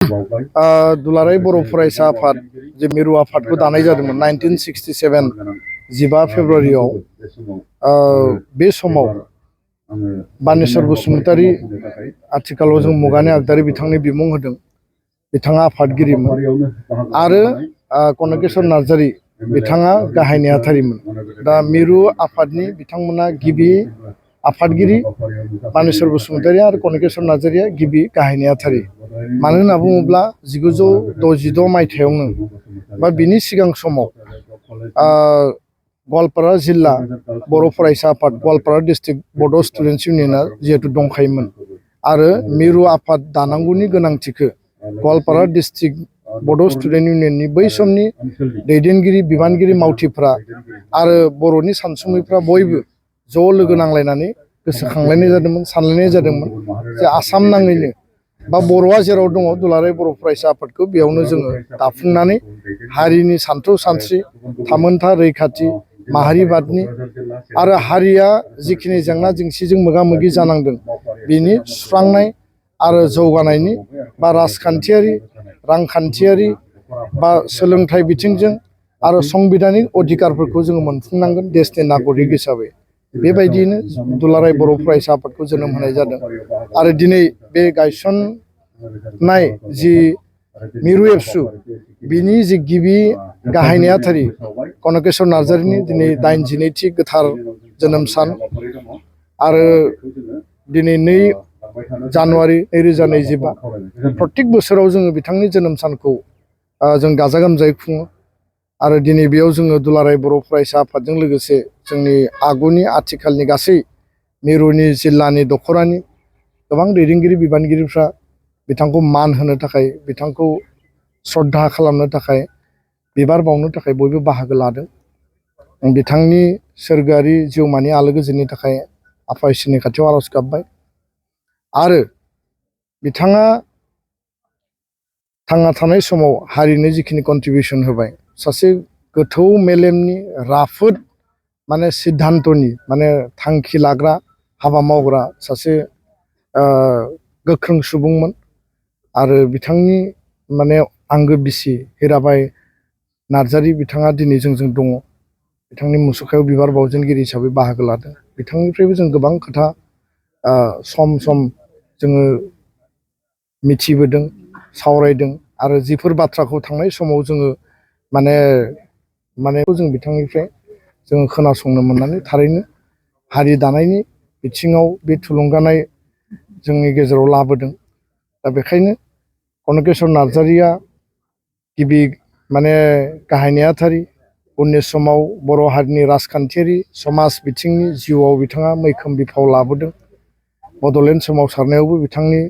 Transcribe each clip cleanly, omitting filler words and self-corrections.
दुलाराय बर' फरायसा आफाद जे मिरु आफादखौ दानाय जादोंमोन 1967 15 फेब्रुवारियाव बे समाव बानेश्वर बसुमतारी आथिखालाव जों मुगानि आगदारि बिथांनि बिमुं होदों बिथाङा आफादगिरिमोन आरो कनकेश्वर नार्जारी बिथाङा गाहाय नेहाथारिमोन दा मिरु आफादनि बिथांमोना गिबि आफादगिरि बानेश्वर बसुमतारी आरो कनकेश्वर नार्जारीया गिबि गाहाय नेहाथारि मानो होनना बुङोब्ला 1966 मायथाइयावनो बा बिनि सिगां समाव गवालपारा जिल्ला बर' फरायसा आफाद गवालपारा डिस्ट्रिक्ट बड' स्टुडेन्टस इउनियना जिहेतु दंखायोमोन आरो मिरु आफाद दानांगौनि गोनांथिखौ गवालपारा डिस्ट्रिक्ट बड' स्टुडेन्ट इउनियननि बै समनि दैदेनगिरि बिबानगिरि मावथिफ्रा आरो बर'नि सानसुमैफ्रा बयबो ज' लोगो नांलायनानै गोसोखांलायनाय जादोंमोन सानलायनाय जादोंमोन जे आसाम नाङैनो बा बर'आ जेराव दङ दुलाराय बर' फरायसा आफादखौ बेयावनो जोङो दाफुंनानै हारिनि सानथौ सानस्रि थामोनथा रैखाथि माहारिबादनि आरो हारिया जिखिनि जेंना जेंसिजों मोगा मोगि जानांदों बिनि सुस्रांनाय आरो जौगानायनि बा राजखान्थियारि रांखान्थियारि बा सोलोंथाइ बिथिंजों आरो संबिधानिक अधिकारफोरखौ जोङो मोनफुंनांगोन देशनि नागरिक हिसाबै बेबायदियैनो दुलाराय बर' फरायसा आफादखौ जोनोम होनाय जादों आरो दिनै बे गायसननाय जि मिरु एबसु बिनि जि गिबि गाहाय नेहाथारि कनकेश्वर नार्जारीनि दिनै 82थि गोथार जोनोम सान आरो दिनै 2 जानुवारि 2025 प्रत्येक बोसोराव जोङो बिथांनि जोनोम सानखौ जों गाजा गोमजायै खुङो आरो दिनै बेयाव जोङो दुलाराय बर' फरायसा आफादजों लोगोसे जोंनि आगुनि आथिखालनि गासै मिरुनि जिल्लानि दख'रानि गोबां दैदेनगिरि बिबानगिरिफ्रा बिथांखौ मान होनो थाखाय बिथांखौ श्रद्धा खालामनो थाखाय बिबार बावनो थाखाय बयबो बाहागो लादों बिथांनि सोरगोआरि जिउमानि आलो गोजोननि थाखाय आफा इसोरनि खाथियाव आरज गाबबाय आरो बिथाङा थांना थानाय समाव हारिनो जिखिनि कन्ट्रिबिउसन होबाय सासे गोथौ मेलेमनि राफोद माने सिद्धान्तनि माने थांखि लाग्रा हाबा मावग्रा सासे गोख्रों सुबुंमोन आरो बिथांनि माने आंगो बिसि हिराबाई नार्जारी बिथाङा दिनै जोंजों दङ बिथांनि मुसुखायाव बिबार बावजेनगिरि हिसाबै बाहागो लादों बिथांनिफ्रायबो जों गोबां खोथा सम सम जोङो मिथिबोदों सावरायदों आरो जिफोर बाथ्राखौ थांनाय समाव जोङो माने जों बिथांनिफ्राय जोङो खोनासंनो मोननानै थारैनो हारि दानायनि बिथिङाव बे थुलुंगानाय जोंनि गेजेराव लाबोदों दा बेखायनो कनकेश्वर नार्जारीया गिबि माने गाहाय नेहाथारि उननि समाव बर' हारिनि राजखान्थियारि समाज बिथिंनि जिउआव बिथाङा मैखोम बिफाव लाबोदों बड'लेण्ड सोमावसारनायावबो बिथांनि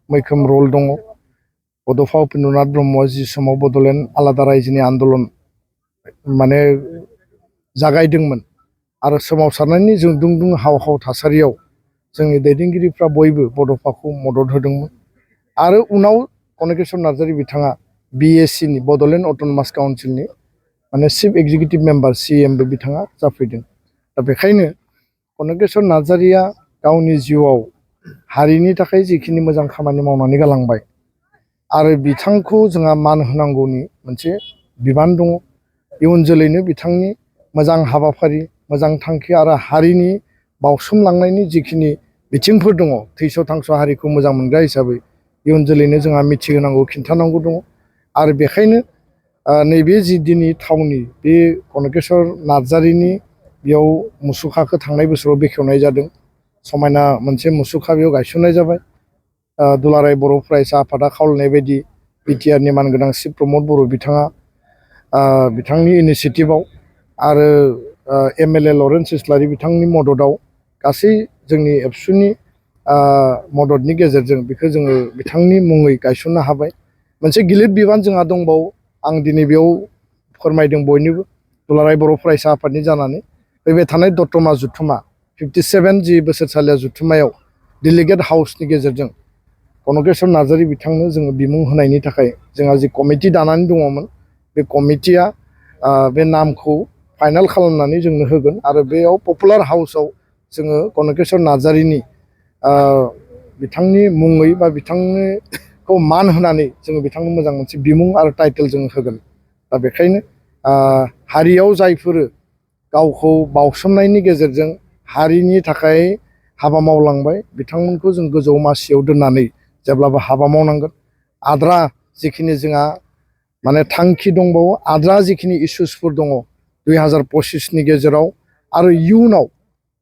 मैखोम रल दङ बड'फा उपेन्द्रनाथ ब्रह्मआ जि समाव बड'लेण्ड आलादा रायजोनि आन्दलन माने जागायदोंमोन आरो सोमावसारनायनि जों दुं हाव हाव थासारियाव जोंनि दैदेनगिरिफ्रा बयबो बड'फाखौ मदद होदोंमोन आरो उनाव कनकेश्वर नार्जारी बिथाङा BACनि बड'लेण्ड अट'नमास काउन्सिलनि माने चिफ एक्जिकिउटिभ मेम्बार CMबो बिथाङा जाफैदों दा बेखायनो कनकेश्वर नार्जारीया गावनि जिउआव हारिनि थाखाय जिखिनि मोजां खामानि मावनानै गालांबाय आरो बिथांखौ जोंहा मान होनांगौनि मोनसे बिबान दङ इयुन जोलैनो बिथांनि मोजां हाबाफारि मोजां थांखि आरो हारिनि बावसोमलांनायनि जिखिनि बिथिंफोर दङ थैस' थांस' हारिखौ मोजां मोनग्रा हिसाबै इयुन जोलैनो जोंहा मिथिहोनांगौ खिन्थानांगौ दङ आरो बेखायनो नैबे जि दिनै थावनि बे कनकेश्वर नार्जारीनि बेयाव मुसुखाखौ थांनाय बोसोराव बेखेवनाय जादों समायना मोनसे मुसुखा बेयाव गायसननाय जाबाय दुलाराय बर' फरायसा आफादा खावलायनाय बायदि BTRनि मानगोनां चिफ प्रमद बर' बिथाङा बिथांनि इनिसियेटिभआव आरो MLA लरेन्स इस्लारि बिथांनि मददआव गासै जोंनि एबसुनि मददनि गेजेरजों बेखौ जोङो बिथांनि मुङै गायसननो हाबाय मोनसे गिलिर बिबान जोंहा दंबावो आं दिनै बेयाव फोरमायदों बयनिबो दुलाराय बर' फरायसा आफादनि जानानै फैबाय थानाय दतमा जुथुमा 57 जि बोसोरसालिया जुथुमायाव डेलिगेट हाउसनि गेजेरजों कनकेश्वर नार्जारी बिथांनो जोङो बिमुं होनायनि थाखाय जोंहा जि कमिटि दानानै दङमोन बे कमिटिया बे नामखौ फाइनाल खालामनानै जोंनो होगोन आरो बेयाव पपुलार हाउसआव जोङो कनकेश्वर नार्जारीनि बिथांनि मुङै बा बिथांखौ बिथांखौ मान होनानै जोङो बिथांनो मोजां मोनसे बिमुं आरो टाइटेल जों होगोन। दा बेखायनो हारियाव जायफोर गावखौ बावसोमनायनि गेजेरजों हारिनि थाखाय हाबा मावलांबाय बिथांमोनखौ जों गोजौ मासियाव दोननानै जेब्लाबो हाबा मावनांगोन। आद्रा जिखिनि जोंहा माने थांखि दंबावो, आद्रा जिखिनि इस्युसफोर दङ 2025नि गेजेराव आरो इयुनाव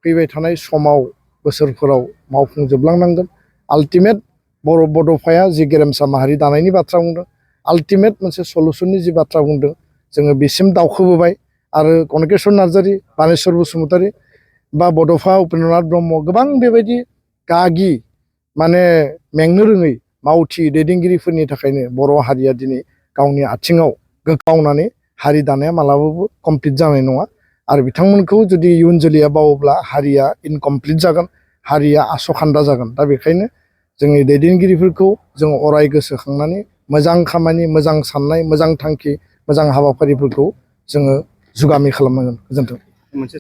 फैबाय थानाय समाव बोसोरफोराव मावफुंजोबलांनांगोन। आल्टिमेट बड'फाया जि गेरेमसा माहारि दानायनि बाथ्रा बुंदों, आल्टिमेट मोनसे सलुसननि जि बाथ्रा बुंदों, जोङो बेसिम दावखोबोबाय। आरो कनकेश्वर नार्जारि, बानेश्वर बसुमतारि बा बड'फा उपेन्द्रनाथ ब्रह्म गोबां बेबायदि गागि माने मेंनो रोङै मावथि दैदेनगिरिफोरनि थाखायनो बर' हारिया दिनै गावनि आथिङाव गावनानै हारि दानाया मालाबाबो कमप्लिट जानाय नङा। आरो बिथांमोनखौ जुदि इयुन जोलैया बावोब्ला हारिया इनकमप्लिट जागोन, हारिया आस'खान्दा जागोन। दा बेखायनो जोंनि दैदेनगिरिफोरखौ जों अराय गोसोखांनानै मोजां खामानि, मोजां साननाय, मोजां थांखि, मोजां हाबाफारिफोरखौ जोङो जुगामि खालामनांगोन। गोजोन्थों।